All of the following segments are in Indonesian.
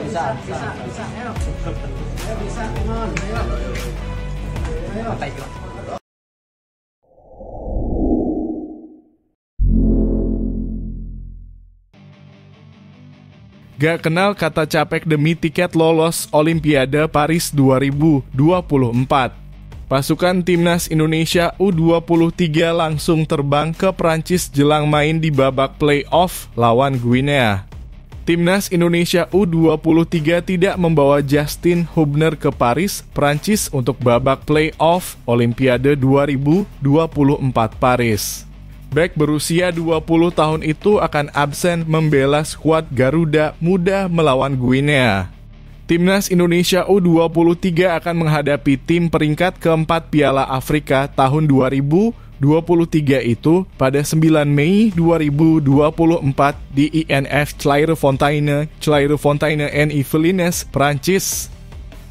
Bisa. Ayo. Bisa, Timon. Ayo. Gak kenal kata capek demi tiket lolos Olimpiade Paris 2024. Pasukan Timnas Indonesia U23 langsung terbang ke Prancis jelang main di babak play-off lawan Guinea. Timnas Indonesia U23 tidak membawa Justin Hubner ke Paris, Prancis untuk babak play-off Olimpiade 2024 Paris. Bek berusia 20 tahun itu akan absen membela skuad Garuda Muda melawan Guinea. Timnas Indonesia U23 akan menghadapi tim peringkat keempat Piala Afrika tahun 2023 itu pada 9 Mei 2024 di INF Clairefontaine en Yvelines, Prancis.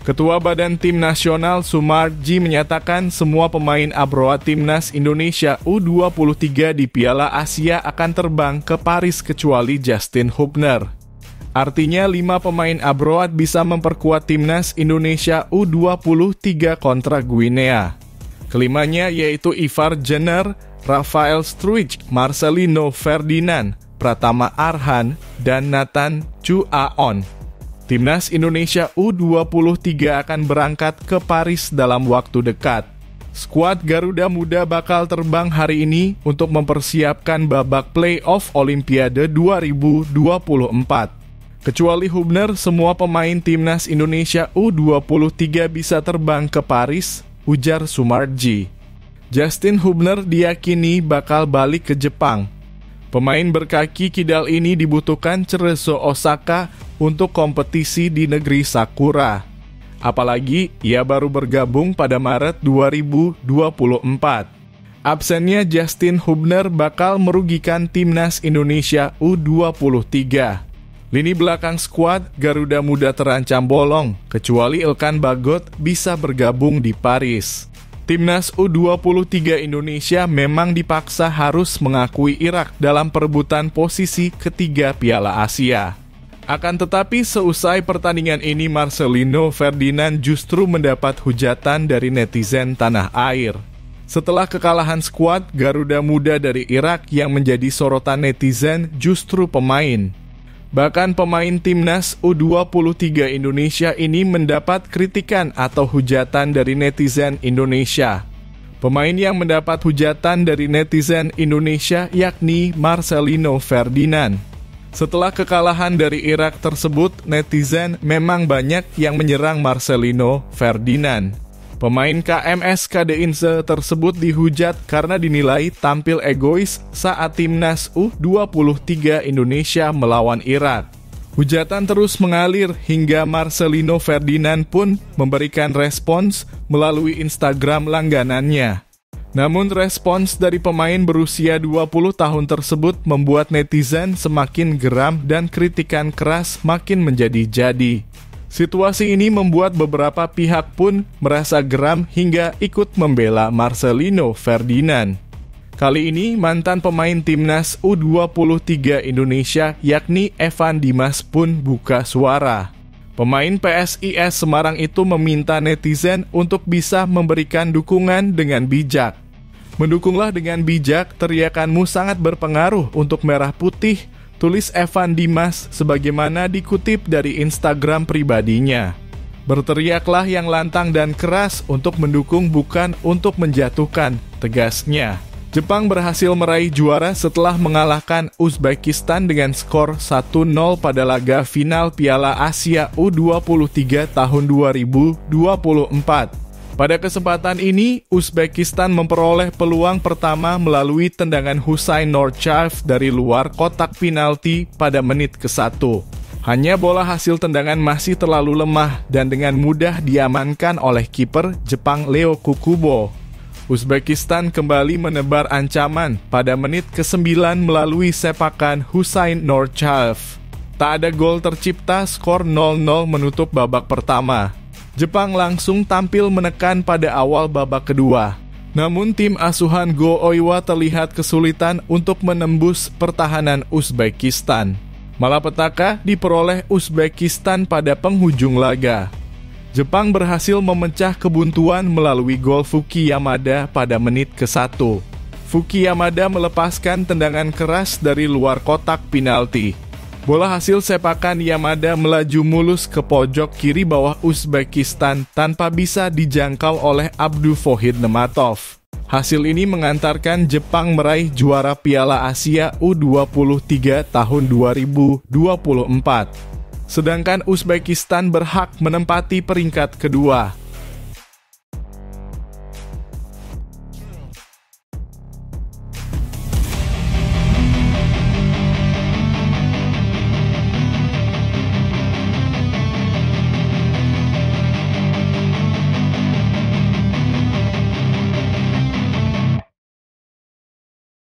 Ketua Badan Tim Nasional Sumarji menyatakan semua pemain abroad Timnas Indonesia U23 di Piala Asia akan terbang ke Paris kecuali Justin Hubner. Artinya 5 pemain abroad bisa memperkuat Timnas Indonesia U23 kontra Guinea. Kelimanya yaitu Ivar Jenner, Rafael Struijk, Marcelino Ferdinand, Pratama Arhan, dan Nathan Chuaon. Timnas Indonesia U23 akan berangkat ke Paris dalam waktu dekat. Skuad Garuda Muda bakal terbang hari ini untuk mempersiapkan babak play-off Olimpiade 2024. Kecuali Hubner, semua pemain Timnas Indonesia U23 bisa terbang ke Paris, ujar Sumarji. Justin Hubner diyakini bakal balik ke Jepang. Pemain berkaki kidal ini dibutuhkan Cerezo Osaka untuk kompetisi di negeri Sakura. Apalagi ia baru bergabung pada Maret 2024. Absennya Justin Hubner bakal merugikan Timnas Indonesia U23. Lini belakang skuad Garuda Muda terancam bolong, kecuali Ilkan Bagot bisa bergabung di Paris. Timnas U23 Indonesia memang dipaksa harus mengakui Irak dalam perebutan posisi ketiga Piala Asia. Akan tetapi seusai pertandingan ini Marcelino Ferdinand justru mendapat hujatan dari netizen tanah air. Setelah kekalahan skuad Garuda Muda dari Irak yang menjadi sorotan netizen justru pemain. Bahkan pemain Timnas U23 Indonesia ini mendapat kritikan atau hujatan dari netizen Indonesia. Pemain yang mendapat hujatan dari netizen Indonesia yakni Marcelino Ferdinand. Setelah kekalahan dari Irak tersebut, netizen memang banyak yang menyerang Marcelino Ferdinand. Pemain KMS Kadeinse tersebut dihujat karena dinilai tampil egois saat Timnas U23 Indonesia melawan Irak. Hujatan terus mengalir hingga Marcelino Ferdinand pun memberikan respons melalui Instagram langganannya. Namun respons dari pemain berusia 20 tahun tersebut membuat netizen semakin geram dan kritikan keras makin menjadi-jadi. Situasi ini membuat beberapa pihak pun merasa geram hingga ikut membela Marcelino Ferdinand. Kali ini mantan pemain Timnas U23 Indonesia yakni Evan Dimas pun buka suara. Pemain PSIS Semarang itu meminta netizen untuk bisa memberikan dukungan dengan bijak. Mendukunglah dengan bijak, teriakanmu sangat berpengaruh untuk merah putih, tulis Evan Dimas sebagaimana dikutip dari Instagram pribadinya. Berteriaklah yang lantang dan keras untuk mendukung bukan untuk menjatuhkan, tegasnya. Jepang berhasil meraih juara setelah mengalahkan Uzbekistan dengan skor 1-0 pada laga final Piala Asia U23 tahun 2024. Pada kesempatan ini, Uzbekistan memperoleh peluang pertama melalui tendangan Husain Nurchaev dari luar kotak penalti pada menit ke-1. Hanya bola hasil tendangan masih terlalu lemah dan dengan mudah diamankan oleh kiper Jepang Leo Kukubo. Uzbekistan kembali menebar ancaman pada menit ke-9 melalui sepakan Husain Nurchaev. Tak ada gol tercipta, skor 0-0 menutup babak pertama. Jepang langsung tampil menekan pada awal babak kedua. Namun tim asuhan Go Oiwa terlihat kesulitan untuk menembus pertahanan Uzbekistan. Malapetaka diperoleh Uzbekistan pada penghujung laga. Jepang berhasil memecah kebuntuan melalui gol Fuki Yamada pada menit ke-1. Fuki Yamada melepaskan tendangan keras dari luar kotak penalti. Bola hasil sepakan Yamada melaju mulus ke pojok kiri bawah Uzbekistan tanpa bisa dijangkau oleh Abdufohid Nematov. Hasil ini mengantarkan Jepang meraih juara Piala Asia U23 tahun 2024. Sedangkan Uzbekistan berhak menempati peringkat kedua.